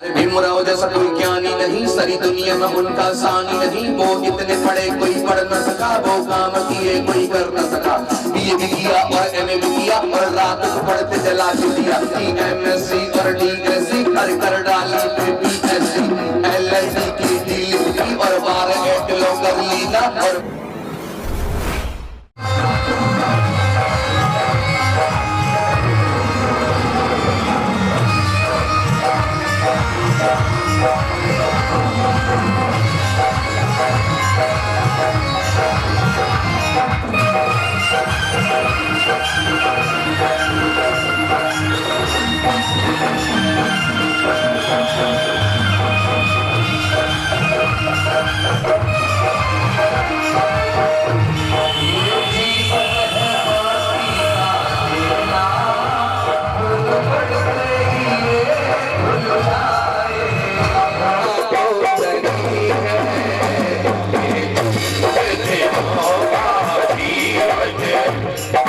भीमराव जैसा कोई ज्ञानी नहीं, सारी दुनिया में उनका सानी नहीं। वो इतने पढ़े कोई पढ़ न सका, वो काम किए कोई कर न सका। बीए भी किया और एमए भी किया और रात को पढ़ते जला के दिया। एमएससी और डीएससी कर डाली बीएससी, एलएलबी की डील की और 12 एटलो कर ली ना। और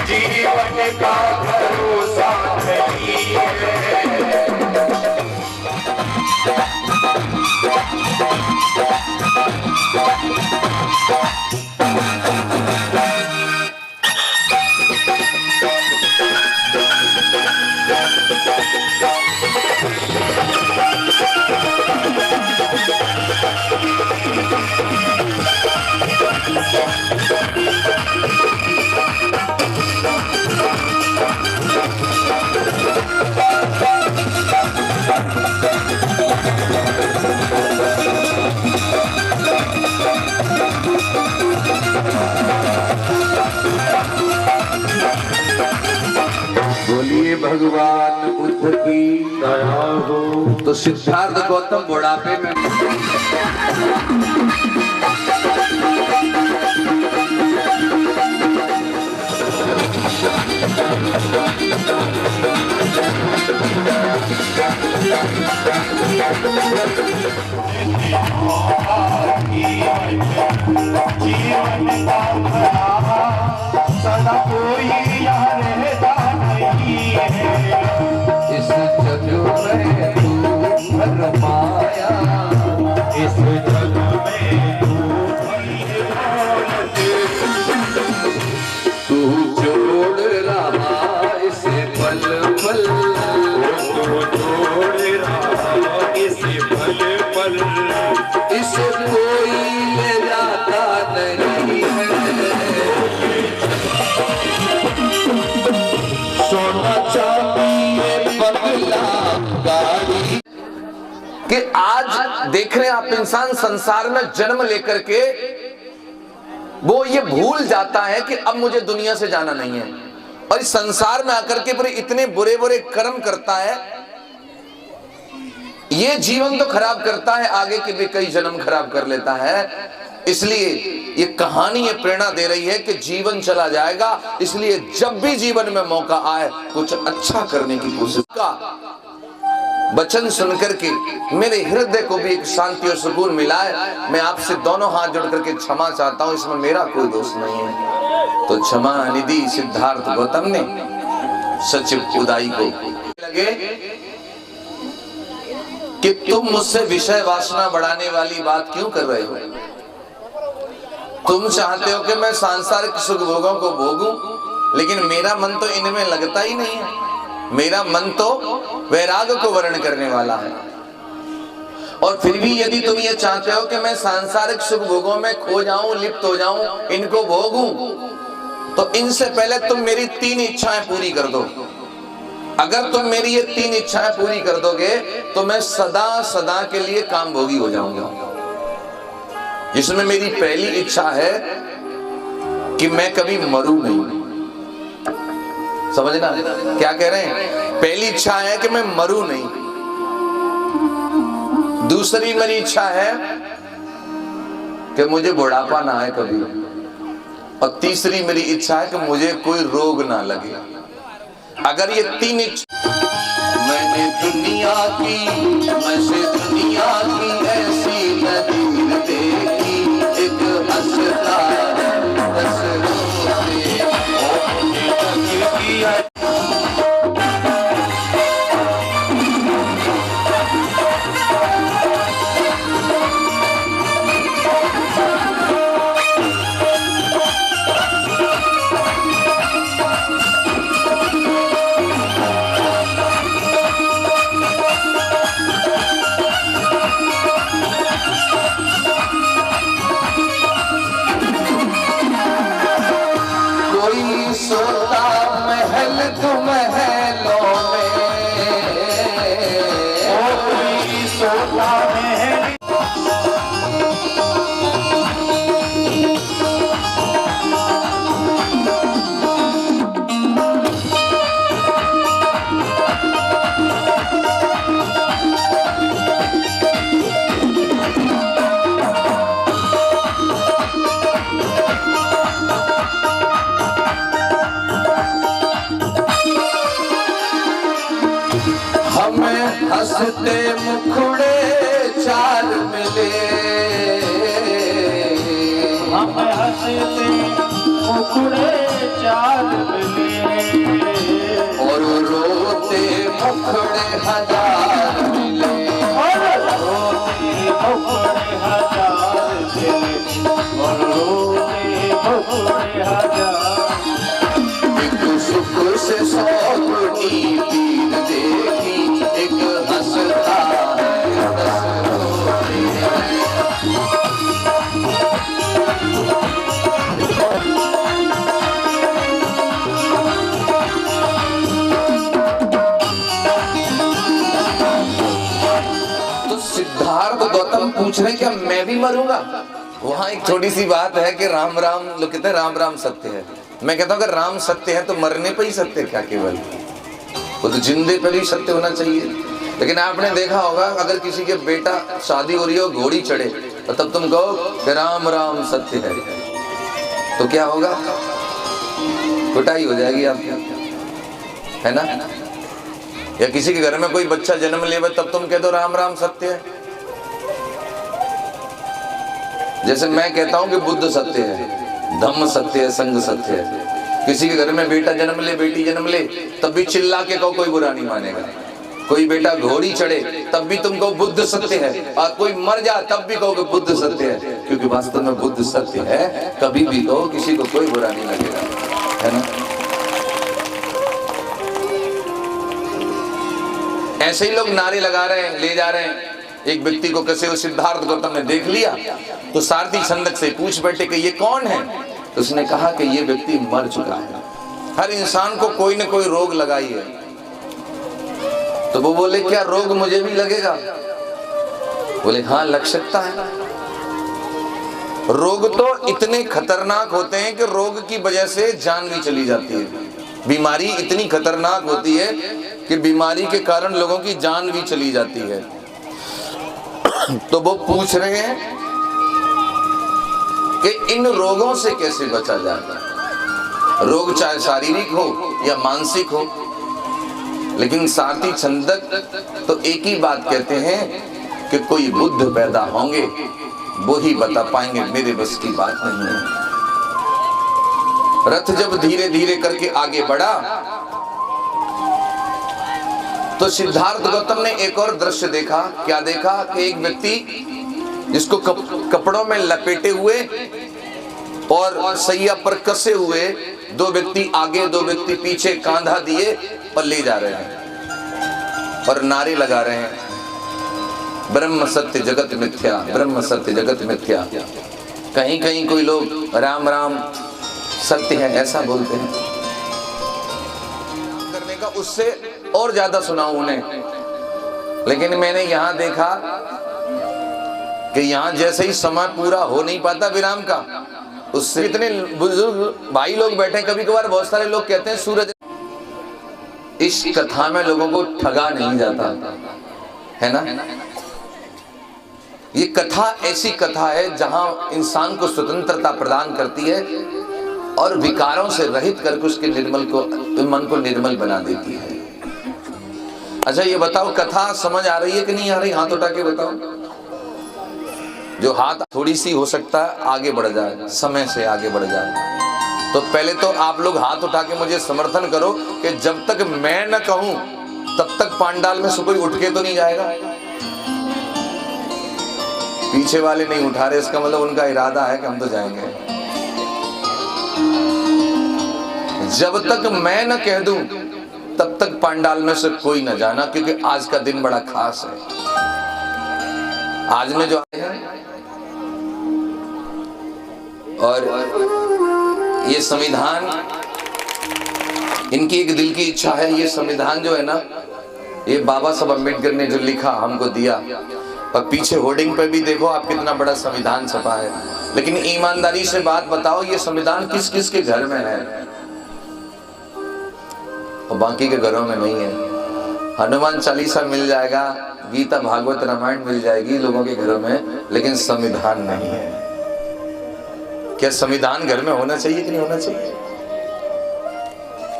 जीवन का भरोसा नहीं है। बोलिए भगवान बुद्ध की दया हो। तो सिद्धार्थ गौतम बुढ़ापे में सदा कोई यहाँ रहता नहीं है। इस जग में तू भर पाया, इस जग में तू जोड़ रहा इसे पल पल, तू जोड़ रहा इसे पल पल। इसे कोई ले जाता नहीं है। सोना चांदी बंगला गाड़ी कि आज देख रहे हैं आप, इंसान संसार में जन्म लेकर के वो ये भूल जाता है कि अब मुझे दुनिया से जाना नहीं है, और इस संसार में आकर के पूरे इतने बुरे बुरे कर्म करता है। ये जीवन तो खराब करता है, आगे के भी कई जन्म खराब कर लेता है। इसलिए ये कहानी ये प्रेरणा दे रही है कि जीवन चला जाएगा, इसलिए जब भी जीवन में मौका आए कुछ अच्छा करने की कोशिश का वचन सुनकर के मेरे हृदय को भी एक शांति और सुकून मिला है। मैं आपसे दोनों हाथ जोड़ करके क्षमा चाहता हूं, इसमें मेरा कोई दोष नहीं है। तो क्षमा निधि सिद्धार्थ गौतम ने सचिव उदाई को लगे कि तुम मुझसे विषय वासना बढ़ाने वाली बात क्यों कर रहे हो। तुम चाहते हो कि मैं सांसारिक सुख भोगों को भोगूं, लेकिन मेरा मन तो इनमें लगता ही नहीं है। मेरा मन तो वैराग को वर्ण करने वाला है। और फिर भी यदि तुम ये चाहते हो कि मैं सांसारिक सुख भोगों में खो जाऊं, लिप्त हो जाऊं, इनको भोगूं, तो इनसे पहले तुम मेरी 3 इच्छाएं पूरी कर दो। अगर तुम मेरी ये 3 इच्छाएं पूरी कर दोगे तो मैं सदा सदा के लिए काम भोगी हो जाऊंगा। जिसमें मेरी पहली इच्छा है कि मैं कभी मरूं नहीं। समझना क्या कह रहे हैं? पहली इच्छा है कि मैं मरूं नहीं। दूसरी मेरी इच्छा है कि मुझे बुढ़ापा ना आए कभी। और तीसरी मेरी इच्छा है कि मुझे कोई रोग ना लगे। अगर ये 3 इच्छा मैंने दुनिया की, मैं से दुनिया की ऐसी नदीर देखी, एक हंसता तोता में हंसते मुखड़े चार मिले, हम हंसते मुखड़े चार मिले, और रोते मुखड़े हजार मिले, और रोते मुखड़े हजार मिले, और रोते मुखड़े हजार। एक सुख से सौ की पीर देखी, एक हंसता है दस रोते हैं। तो सिद्धार्थ गौतम पूछ रहे क्या मैं भी मरूंगा? वहां एक छोटी सी बात है कि राम राम, लोग कहते हैं राम राम सत्य है। मैं कहता हूं अगर राम सत्य है तो मरने पे ही सत्य क्या केवल, वो तो जिंदे पर भी सत्य होना चाहिए। लेकिन आपने देखा होगा अगर किसी के बेटा शादी हो रही हो घोड़ी चढ़े तो तब तुम कहो कि राम राम सत्य है, तो क्या होगा? कुटाई हो जाएगी आपकी, है ना? या किसी के घर में कोई बच्चा जन्म ले तब तुम कह दो राम राम सत्य है। जैसे मैं कहता हूं कि बुद्ध सत्य है, धम्म सत्य है, संघ सत्य है। किसी के घर में बेटा जन्म ले, बेटी जन्म ले, तब भी चिल्ला के कहो, कोई बुरा नहीं मानेगा। कोई बेटा घोड़ी चढ़े तब भी तुम कहो बुद्ध सत्य है, और कोई मर जा तब भी कहो कि बुद्ध सत्य है, क्योंकि वास्तव में बुद्ध सत्य है। कभी भी कहो, किसी को कोई बुरा नहीं लगेगा, है ना? ऐसे ही लोग नारे लगा रहे हैं, ले जा रहे हैं। एक व्यक्ति को कैसे सिद्धार्थ गौतम ने देख लिया तो सारथी छंदक से पूछ बैठे कि ये कौन है? तो उसने कहा कि ये व्यक्ति मर चुका है। हर इंसान को कोई न कोई रोग लगाई है। तो वो बोले क्या रोग मुझे भी लगेगा? बोले हाँ लग सकता है। रोग तो इतने खतरनाक होते हैं कि रोग की वजह से जान भी चली जाती है। बीमारी इतनी खतरनाक होती है कि बीमारी के कारण लोगों की जान भी चली जाती है। तो वो पूछ रहे हैं कि इन रोगों से कैसे बचा जाए। रोग चाहे शारीरिक हो या मानसिक हो, लेकिन सारथी छंदक तो एक ही बात कहते हैं कि कोई बुद्ध पैदा होंगे, वो ही बता पाएंगे, मेरे बस की बात नहीं है। रथ जब धीरे धीरे करके आगे बढ़ा तो सिद्धार्थ गौतम ने एक और दृश्य देखा। क्या देखा? कि एक व्यक्ति जिसको कपड़ों में लपेटे हुए और सैया पर कसे हुए, दो व्यक्ति आगे दो व्यक्ति पीछे कांधा दिए और ले जा रहे हैं और नारे लगा रहे हैं ब्रह्म सत्य जगत मिथ्या, ब्रह्म सत्य जगत मिथ्या। कहीं कहीं कोई लोग राम राम सत्य है ऐसा बोलते हैं। करने का उससे और ज्यादा सुना उन्हें, लेकिन मैंने यहां देखा कि यहां जैसे ही समय पूरा हो नहीं पाता विराम का, उससे इतने बुजुर्ग भाई लोग बैठे। कभी कभार बहुत सारे लोग कहते हैं सूरज, इस कथा में लोगों को ठगा नहीं जाता है ना। ये कथा ऐसी कथा है जहां इंसान को स्वतंत्रता प्रदान करती है और विकारों से रहित करके उसके मन को निर्मल बना देती है। अच्छा ये बताओ कथा समझ आ रही है कि नहीं आ रही? हाथ उठा के बताओ। जो हाथ थोड़ी सी हो सकता है आगे बढ़ जाए, समय से आगे बढ़ जाए। तो पहले तो आप लोग हाथ उठा के मुझे समर्थन करो कि जब तक मैं न कहूं तब तक पांडाल में से कोई उठ के तो नहीं जाएगा। पीछे वाले नहीं उठा रहे, इसका मतलब उनका इरादा है कि हम तो जाएंगे। जब तक मैं न कह दूं तब तक पांडाल में से कोई न जाना, क्योंकि आज का दिन बड़ा खास है। आज में जो आए हैं और ये संविधान, इनकी एक दिल की इच्छा है, ये संविधान जो है ना, ये बाबा साहब अम्बेडकर ने जो लिखा हमको दिया, और पीछे होर्डिंग पे भी देखो आप कितना बड़ा संविधान छपा है। लेकिन ईमानदारी से बात बताओ, ये संविधान किस किस के घर में है और बाकी के घरों में नहीं है। हनुमान चालीसा मिल जाएगा, गीता भागवत रामायण मिल जाएगी लोगों के घरों में, लेकिन संविधान नहीं है। क्या संविधान घर में होना चाहिए कि नहीं होना चाहिए?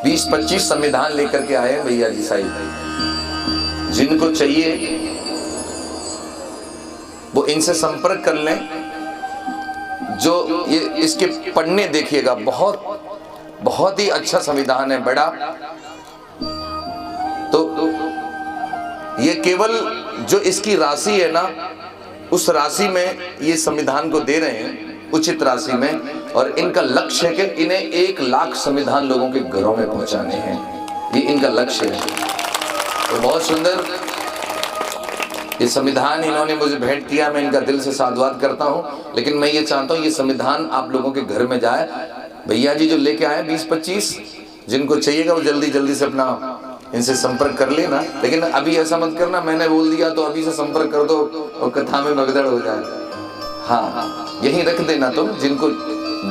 20-25 संविधान लेकर के आए भैया जी साहिब, जिनको चाहिए वो इनसे संपर्क कर लें। जो ये इसके पढ़ने देखिएगा, बहुत ही अच्छा संविधान है बड़ा। तो ये केवल जो इसकी राशि है ना, उस राशि में ये संविधान को दे रहे हैं, उचित राशि में, और इनका लक्ष्य है कि इन्हें 1 लाख संविधान लोगों के घरों में पहुंचाने हैं। ये इनका लक्ष्य है। तो बहुत सुंदर ये संविधान इन्होंने मुझे भेंट किया, मैं इनका दिल से साधुवाद करता हूं। लेकिन मैं ये चाहता हूं ये संविधान आप लोगों के घर में जाए। भैया जी जो लेके आए 20-25, जिनको चाहिएगा वो जल्दी जल्दी से अपना इनसे संपर्क कर लेना। लेकिन अभी ऐसा मत करना मैंने बोल दिया तो अभी से संपर्क कर दो और कथा में भगदड़ हो जाए। हाँ, यही रख देना तुम, जिनको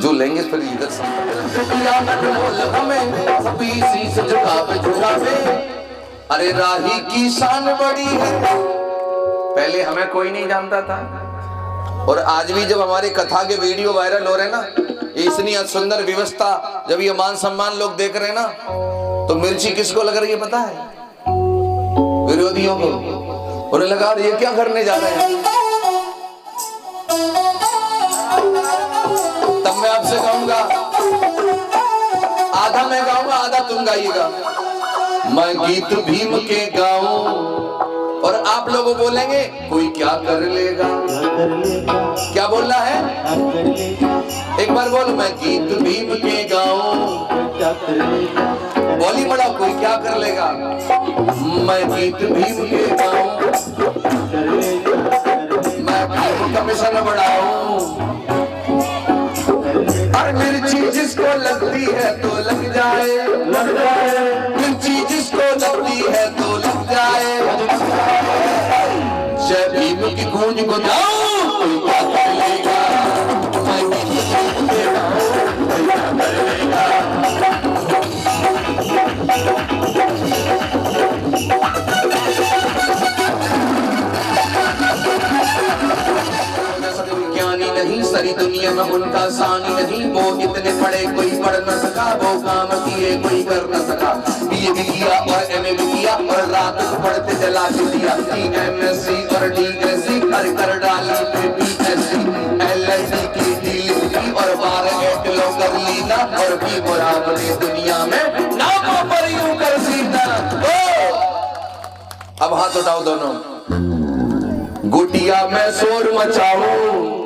जो लेंगे फिर इधर संपर्क। अरे राही की शान बड़ी है, पहले हमें कोई नहीं जानता था, और आज भी जब हमारी कथा के वीडियो वायरल हो रहे हैं ना, इतनी सुंदर व्यवस्था, जब ये मान सम्मान लोग देख रहे हैं ना, तो मिर्ची किसको लग रही है पता है? विरोधियों को। उन्हें लगा ये क्या करने जा रहे हैं। तब मैं आपसे कहूंगा, आधा मैं गाऊंगा आधा तुम गाइएगा। मैं गीत भीम के गाऊं और आप लोग बोलेंगे कोई क्या कर लेगा। क्या बोलना है? एक बार बोलो, मैं गीत भीम के गाऊं, बोली बड़ा, कोई क्या कर लेगा। मैं गीत भीम के गाऊं, मैं भीम कमीशन बढ़ाऊं, और मिर्ची जिसको लगती है तो लग जाए, मिर्ची जिसको लगती है तो लग जाए। जय भीम की गूंज को जाऊं, कोई क्या कर लेगा। मैं भीम के गाऊं, कोई क्या कर लेगा। ज्ञानी नहीं सारी दुनिया में उनका सानी नहीं, वो इतने पढ़े कोई पढ़ न सका, वो काम किए कोई कर न सका। बीए भी किया और एमए भी किया और रात को पढ़ते जला के दिया। एमएससी और डीएससी कर डाली बीएससी, एलएलबी की डील की और 12 लो कर ली ना, और भी बराबरी दुनिया में नामों पर यूं कर सीना। अब हाथ उठाओ दोनों। गुटिया में शोर मचाऊं,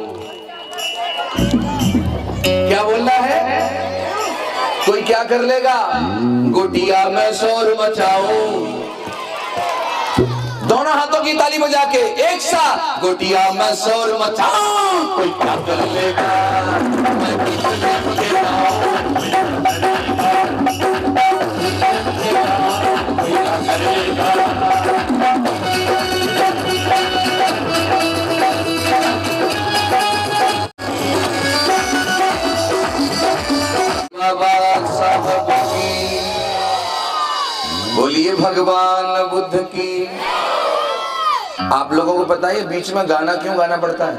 क्या बोलना है? कोई क्या कर लेगा। गुटिया में शोर मचाऊं, दोनों हाथों की ताली बजा के एक साथ। गुटिया में शोर मचाऊं, कोई क्या कर लेगा। मैं गीत भीम के गाऊं, कोई क्या कर लेगा। कोई क्या कर लेगा। बोलिए भगवान बुद्ध की। आप लोगों को पता है बीच में गाना क्यों गाना पड़ता है?